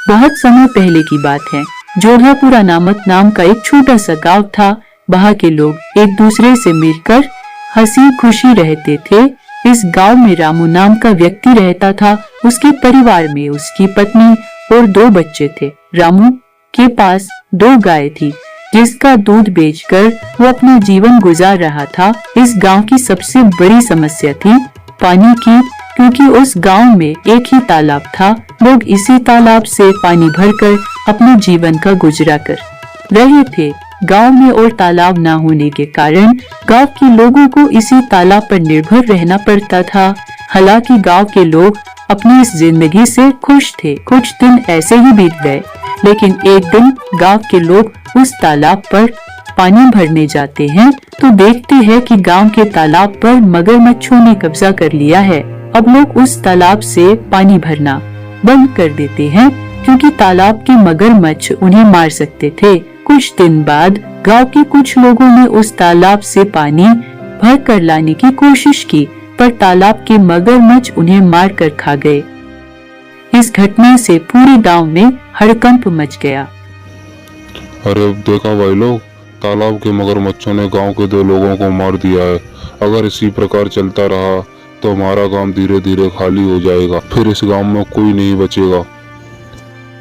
बहुत समय पहले की बात है। जोधापुरा नामक नाम का एक छोटा सा गांव था। वहाँ के लोग एक दूसरे से मिलकर हंसी खुशी रहते थे। इस गांव में रामू नाम का व्यक्ति रहता था। उसके परिवार में उसकी पत्नी और 2 बच्चे थे। रामू के पास 2 गाय थी जिसका दूध बेचकर वो अपना जीवन गुजार रहा था। इस गांव की सबसे बड़ी समस्या थी पानी की, क्योंकि उस गांव में एक ही तालाब था। लोग इसी तालाब से पानी भरकर अपने जीवन का गुजरा कर रहे थे। गांव में और तालाब न होने के कारण गांव के लोगों को इसी तालाब पर निर्भर रहना पड़ता था। हालांकि गांव के लोग अपनी इस जिंदगी से खुश थे। कुछ दिन ऐसे ही बीत गए, लेकिन एक दिन गांव के लोग उस तालाब पर पानी भरने जाते हैं तो देखते हैं कि गांव के तालाब पर मगरमच्छों ने कब्जा कर लिया है। अब लोग उस तालाब से पानी भरना बंद कर देते हैं, क्योंकि तालाब के मगरमच्छ उन्हें मार सकते थे। कुछ दिन बाद गांव के कुछ लोगों ने उस तालाब से पानी भर कर लाने की कोशिश की, पर तालाब के मगरमच्छ उन्हें मार कर खा गए। इस घटना से पूरे गांव में हड़कंप मच गया। अरे देखा भाई लोग, तालाब के मगरमच्छों ने गांव के 2 लोगों को मार दिया है। अगर इसी प्रकार चलता रहा तो हमारा गांव धीरे धीरे खाली हो जाएगा, फिर इस गांव में कोई नहीं बचेगा।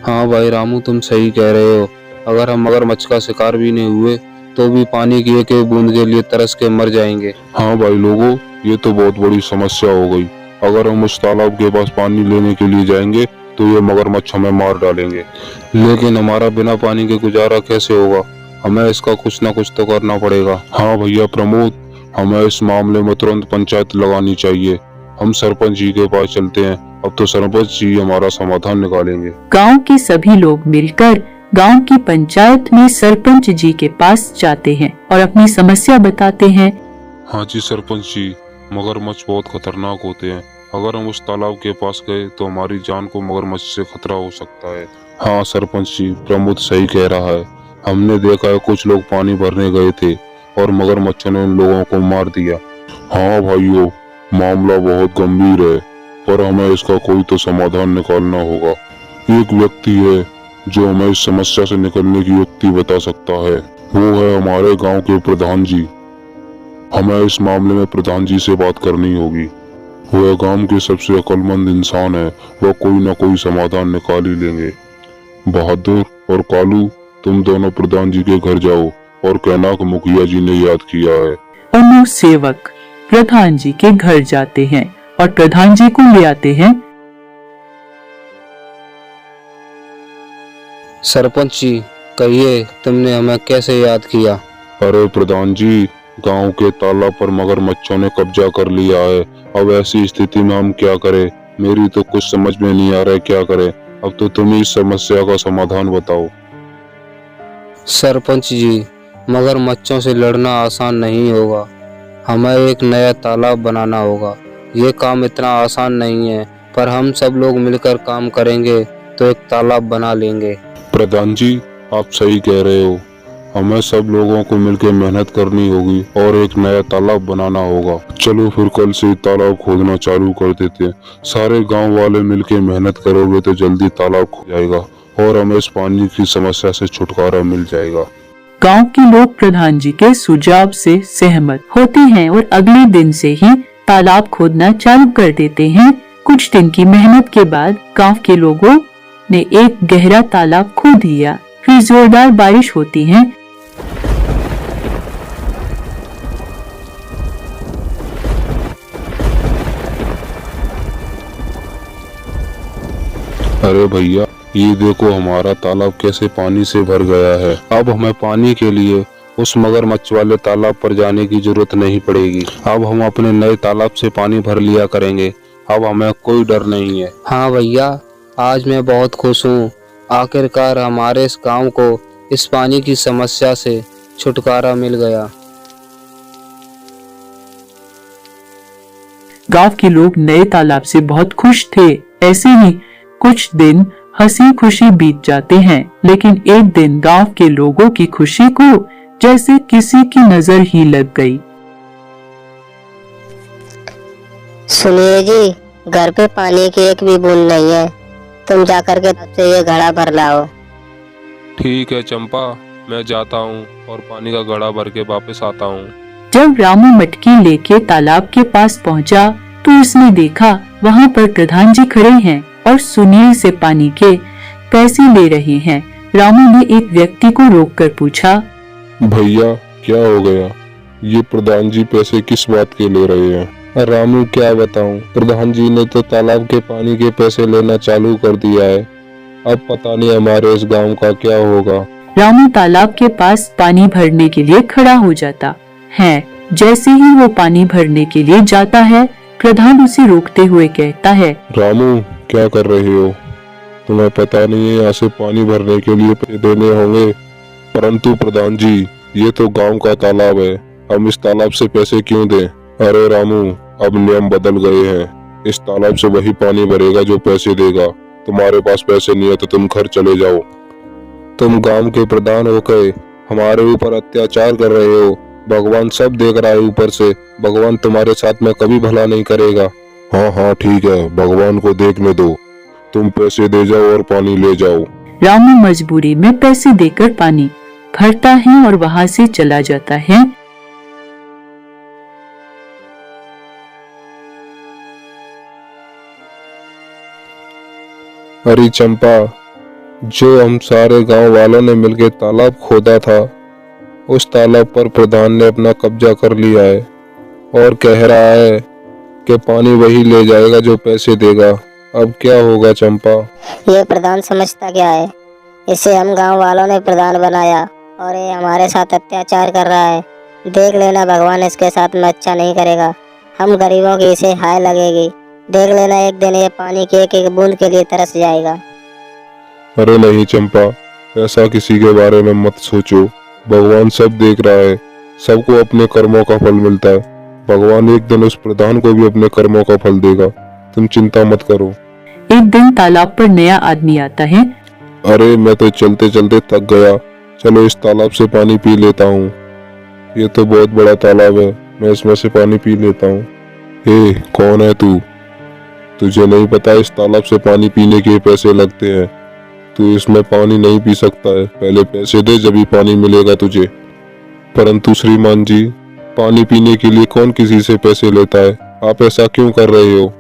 हाँ भाई रामू, तुम सही कह रहे हो। अगर हम मगरमच्छ का शिकार भी नहीं हुए तो भी पानी की एक एक बूंद के लिए तरस के मर जाएंगे। हाँ भाई लोगों, ये तो बहुत बड़ी समस्या हो गई। अगर हम उस तालाब के पास पानी लेने के लिए जाएंगे तो ये मगरमच्छ हमें मार डालेंगे। लेकिन हमारा बिना पानी के गुजारा कैसे होगा? हमें इसका कुछ ना कुछ तो करना पड़ेगा। हाँ भैया प्रमोद, हमें इस मामले में तुरंत पंचायत लगानी चाहिए। हम सरपंच जी के पास चलते हैं। अब तो सरपंच जी हमारा समाधान निकालेंगे। गांव के सभी लोग मिलकर गांव की पंचायत में सरपंच जी के पास जाते हैं और अपनी समस्या बताते हैं। हाँ जी सरपंच जी, मगरमच्छ बहुत खतरनाक होते हैं। अगर हम उस तालाब के पास गए तो हमारी जान को मगरमच्छ से खतरा हो सकता है। हाँ सरपंच जी, प्रमोद सही कह रहा है। हमने देखा है कुछ लोग पानी भरने गए थे और मगरमच्छों ने उन लोगों को मार दिया। हाँ भाइयों, मामला बहुत गंभीर है, पर हमें इसका कोई तो समाधान निकालना होगा। एक व्यक्ति है जो हमें इस समस्या से निकलने की युक्ति बता सकता है। वो है हमारे गांव के प्रधान जी। हमें इस मामले में प्रधान जी से बात करनी होगी। वह गांव के सबसे अक्लमंद इंसान है। वह कोई न कोई समाधान निकाल ही लेंगे। बहादुर और कालू, तुम दोनों प्रधान जी के घर जाओ और कहना कि मुखिया जी ने याद किया है। अनु सेवक प्रधान जी के घर जाते हैं और प्रधान जी को ले आते हैं। सरपंच जी, कहिए तुमने हमें कैसे याद किया? अरे प्रधान जी, गांव के तालाब पर मगरमच्छों ने कब्जा कर लिया है। अब ऐसी स्थिति में हम क्या करें? मेरी तो कुछ समझ में नहीं आ रहा है क्या करें। अब तो तुम इस समस्या का समाधान बताओ। सरपंच जी, मगरमच्छों से लड़ना आसान नहीं होगा। हमें एक नया तालाब बनाना होगा। ये काम इतना आसान नहीं है, पर हम सब लोग मिलकर काम करेंगे तो एक तालाब बना लेंगे। प्रधान जी, आप सही कह रहे हो। हमें सब लोगों को मिलकर मेहनत करनी होगी और एक नया तालाब बनाना होगा। चलो फिर कल से तालाब खोदना चालू कर देते हैं। सारे गांव वाले मिलकर मेहनत करोगे तो जल्दी तालाब खुद जाएगा और हमें इस पानी की समस्या से छुटकारा मिल जाएगा। गांव के लोग प्रधान जी के सुझाव से सहमत होते हैं और अगले दिन से ही तालाब खोदना चालू कर देते हैं। कुछ दिन की मेहनत के बाद गांव के लोगों ने एक गहरा तालाब खोद लिया। फिर जोरदार बारिश होती है। अरे भैया, ये देखो हमारा तालाब कैसे पानी से भर गया है। अब हमें पानी के लिए उस मगरमच्छ वाले तालाब पर जाने की जरूरत नहीं पड़ेगी। अब हम अपने नए तालाब से पानी भर लिया करेंगे। अब हमें कोई डर नहीं है। हाँ भैया, आज मैं बहुत खुश हूँ। आखिरकार हमारे इस गांव को इस पानी की समस्या से छुटकारा मिल गया। गांव के लोग नए तालाब से बहुत खुश थे। ऐसे ही कुछ दिन हंसी खुशी बीत जाते हैं, लेकिन एक दिन गांव के लोगों की खुशी को जैसे किसी की नजर ही लग गई। सुनिए जी, घर पे पानी की एक भी बूंद नहीं है। तुम जाकर के तब से ये घड़ा भर लाओ। ठीक है चंपा, मैं जाता हूँ और पानी का घड़ा भर के वापस आता हूँ। जब रामू मटकी लेके तालाब के पास पहुंचा तो उसने देखा वहां पर प्रधान जी खड़े हैं और सुनील से पानी के पैसे ले रहे हैं। रामू ने एक व्यक्ति को रोककर पूछा, भैया क्या हो गया? ये प्रधान जी पैसे किस बात के ले रहे हैं? रामू क्या बताऊं, प्रधान जी ने तो तालाब के पानी के पैसे लेना चालू कर दिया है। अब पता नहीं हमारे इस गांव का क्या होगा। रामू तालाब के पास पानी भरने के लिए खड़ा हो जाता है। जैसे ही वो पानी भरने के लिए जाता है, प्रधान उसे रोकते हुए कहता है, रामू क्या कर रहे हो? तुम्हें पता नहीं है यहाँ से पानी भरने के लिए पैसे देने होंगे? परंतु प्रधान जी, ये तो गांव का तालाब है, हम इस तालाब से पैसे क्यों दें? अरे रामू, अब नियम बदल गए हैं। इस तालाब से वही पानी भरेगा जो पैसे देगा। तुम्हारे पास पैसे नहीं है तो तुम घर चले जाओ। तुम गांव के प्रधान होकर हमारे ऊपर अत्याचार कर रहे हो। भगवान सब देख रहा है ऊपर से। भगवान तुम्हारे साथ में कभी भला नहीं करेगा। हाँ हाँ ठीक है, भगवान को देखने दो। तुम पैसे दे जाओ और पानी ले जाओ। रामू मजबूरी में पैसे देकर पानी भरता है और वहाँ से चला जाता है। अरे चंपा, जो हम सारे गांव वालों ने मिलकर तालाब खोदा था, उस तालाब पर प्रधान ने अपना कब्जा कर लिया है और कह रहा है कि पानी वही ले जाएगा जो पैसे देगा। अब क्या होगा चंपा? ये प्रधान समझता क्या है? इसे हम गांव वालों ने प्रधान बनाया और ये हमारे साथ अत्याचार कर रहा है। देख लेना, भगवान इसके साथ में अच्छा नहीं करेगा। हम गरीबों की इसे हाय लगेगी। देख लेना, एक दिन ये पानी की एक एक बूंद के लिए तरस जाएगा। अरे नहीं चंपा, ऐसा किसी के बारे में मत सोचो। भगवान सब देख रहा है। सबको अपने कर्मों का फल मिलता है। भगवान एक दिन उस प्रधान को भी अपने कर्मों का फल देगा। तुम चिंता मत करो। एक दिन तालाब पर नया आदमी आता है। अरे मैं तो चलते चलते थक गया, चलो इस तालाब से पानी पी लेता हूँ। ये तो बहुत बड़ा तालाब है, मैं इसमें से पानी पी लेता हूँ। हे, कौन है तू? तुझे नहीं पता इस तालाब से पानी पीने के पैसे लगते हैं? तू इसमें पानी नहीं पी सकता है। पहले पैसे दे, जब ही पानी मिलेगा तुझे। परंतु श्रीमान जी, पानी पीने के लिए कौन किसी से पैसे लेता है? आप ऐसा क्यों कर रहे हो?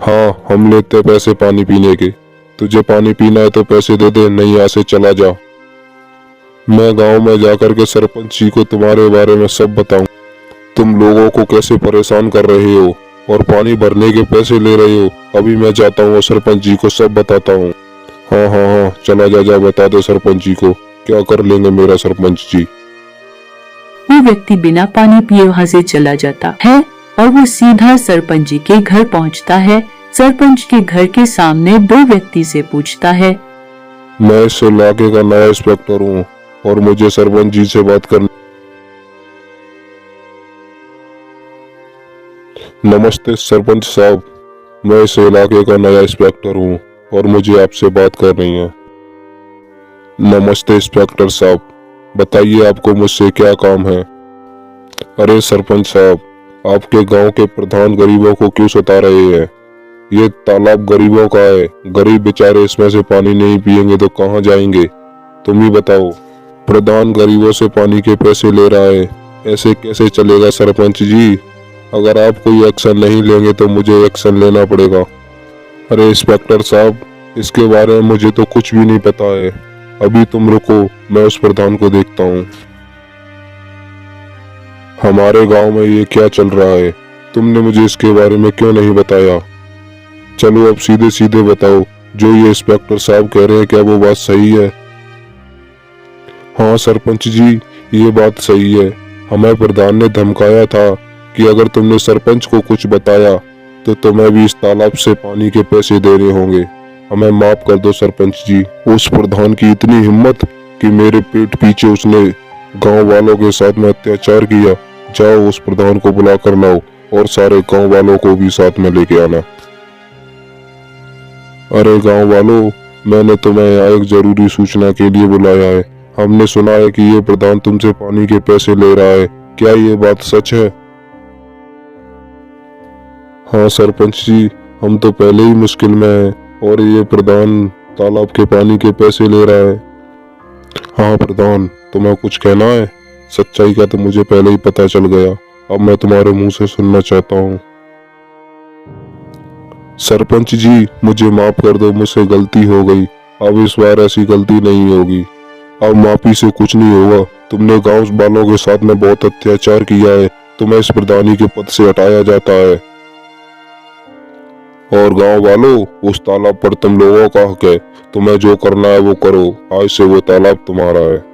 हाँ, हम लेते हैं पैसे पानी पीने के। तुझे पानी पीना है तो पैसे दे दे, नहीं यहाँ से चला जा। मैं गांव में जाकर के सरपंच जी को तुम्हारे बारे में सब बताऊं। तुम लोगों को कैसे परेशान कर रहे हो और पानी भरने के पैसे ले रहे हो। अभी मैं जाता हूँ और सरपंच जी को सब बताता हूँ। हाँ हाँ हाँ, चला जा, बता दे सरपंच जी को। क्या कर लेंगे मेरा सरपंच जी। वो व्यक्ति बिना पानी पिए वहाँ से चला जाता है और वो सीधा सरपंच जी के घर पहुँचता है। सरपंच के घर के सामने दो व्यक्ति से पूछता है, मैं इस इलाके का नया इंस्पेक्टर हूँ और मुझे सरपंच जी से बात करनी। नमस्ते सरपंच साहब, मैं इस इलाके का नया इंस्पेक्टर हूँ और मुझे आपसे बात करनी है। नमस्ते इंस्पेक्टर साहब, बताइए आपको मुझसे क्या काम है? अरे सरपंच साहब, आपके गांव के प्रधान गरीबों को क्यों सता रहे हैं? ये तालाब गरीबों का है। गरीब बेचारे इसमें से पानी नहीं पिएंगे तो कहाँ जाएंगे? तुम ही बताओ। प्रधान गरीबों से पानी के पैसे ले रहा है, ऐसे कैसे चलेगा सरपंच जी? अगर आप कोई एक्शन नहीं लेंगे तो मुझे एक्शन लेना पड़ेगा। अरे इंस्पेक्टर साहब, इसके बारे में मुझे तो कुछ भी नहीं पता है। अभी तुम रुको, मैं उस प्रधान को देखता हूँ। हमारे गांव में ये क्या चल रहा है? तुमने मुझे इसके बारे में क्यों नहीं बताया? चलो अब सीधे सीधे बताओ, जो ये इंस्पेक्टर साहब कह रहे हैं क्या वो बात सही है? हाँ सरपंच जी, ये बात सही है। हमें प्रधान ने धमकाया था कि अगर तुमने सरपंच को कुछ बताया तो तुम्हें भी इस तालाब से पानी के पैसे देने होंगे। हमें माफ कर दो सरपंच जी। उस प्रधान की इतनी हिम्मत कि मेरे पेट पीछे उसने गांव वालों के साथ में अत्याचार किया। जाओ उस प्रधान को बुला कर लाओ और सारे गांव वालों को भी साथ में लेके आना। अरे गांव वालों, मैंने तुम्हें यहाँ एक जरूरी सूचना के लिए बुलाया है। हमने सुना है कि ये प्रधान तुमसे पानी के पैसे ले रहा है। क्या ये बात सच है? हाँ सरपंच जी, हम तो पहले ही मुश्किल में हैं और ये प्रधान तालाब के पानी के पैसे ले रहा है। हाँ प्रधान, तुम्हें कुछ कहना है? सच्चाई का तो मुझे पहले ही पता चल गया, अब मैं तुम्हारे मुंह से सुनना चाहता हूँ। सरपंच जी, मुझे माफ कर दो, मुझसे गलती हो गई। अब इस बार ऐसी गलती नहीं होगी। अब माफी से कुछ नहीं होगा। तुमने गांव वालों के साथ में बहुत अत्याचार किया है, तुम्हें इस प्रधानी के पद से हटाया जाता है। और गांव वालों, उस तालाब पर तुम लोगों का हक है, तुम्हें जो करना है वो करो। आज से वो तालाब तुम्हारा है।